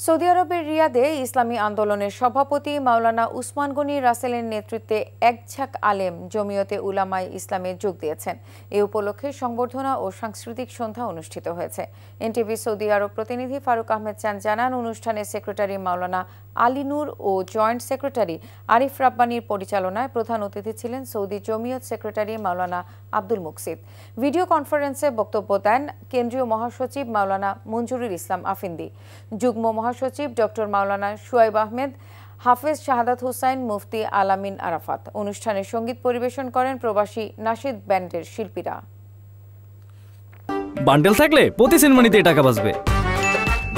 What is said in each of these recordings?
Saudi আরবের রিয়াদে ইসলামী আন্দোলনের সভাপতি মাওলানা উসমান গনি রাসেলের নেতৃত্বে একঝাঁক আলেম জমিয়তে উলামায়ে ইসলামে যোগ দিয়েছেন। এ উপলক্ষে সংবর্ধনা ও সাংস্কৃতিক সন্ধ্যা অনুষ্ঠিত হয়েছে। এনটিভি সৌদি আরব প্রতিনিধি ফারুক আহমেদ চান জানান, অনুষ্ঠানে সেক্রেটারি মাওলানা আলী নূর ও জয়েন্ট সেক্রেটারি আরিফ রাব্বানীর পরিচালনায় প্রধান অতিথি ছিলেন সৌদি জমিয়ত সেক্রেটারি মাওলানা আব্দুল মুকসিদ। ভিডিও কনফারেন্সে বক্তব্য দেন কেন্দ্রীয় মহাসচিব মাওলানা মঞ্জুরুল ইসলাম আফিন্দি, যুগ্ম মহাসচিব ডক্টর মাওলানা শুয়াইব আহমেদ, হাফেজ শাহাদাত হুসাইন, মুফতি আলামিন আরাফাত। অনুষ্ঠানে সঙ্গীত পরিবেশন করেন প্রবাসী নাশিদ ব্যান্ডের শিল্পীরা। বান্ডেল থাকলে প্রতি সেনমানিতে টাকা বাঁচবে।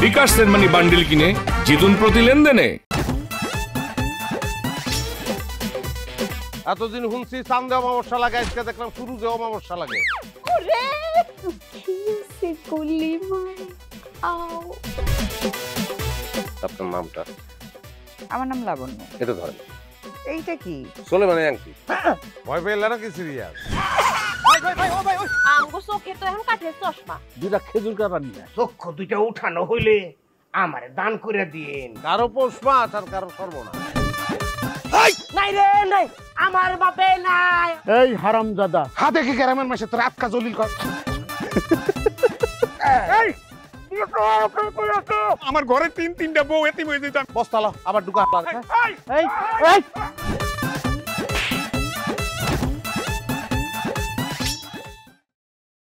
বিকাশ সেনমানি বান্ডেল কিনে জিতুন প্রতি লেনদেনে। এতদিন শুনছি চান্দে অমাবস্যা লাগে, আজকে দেখলাম সূর্যে অমাবস্যা লাগে। আপনার নামটা? আমার নাম লাবণ্য। এটা ধরেন। এইটা কি? সোলেমানি আংটি। ভয় পেলে নাকি সিরিয়াস? আমগো চোখে তো এখন কাঠের চশমা। দুইটা খেজুর কাটা নিয়ে চক্ষু দুইটা উঠানো হইলে আমারে দান করে দিন। কারো পোষ মাছ আর কারো সর্বনাশ। নাই রে নাই, আমার বাপে নাই। এই হারামজাদা, হাতে কি গ্রামের মাসে তোর আটকা জলিল কর। আমার ঘরে তিনটা বউ এতিম হয়ে যেত। বস্তালা আবার ঢুকা। এই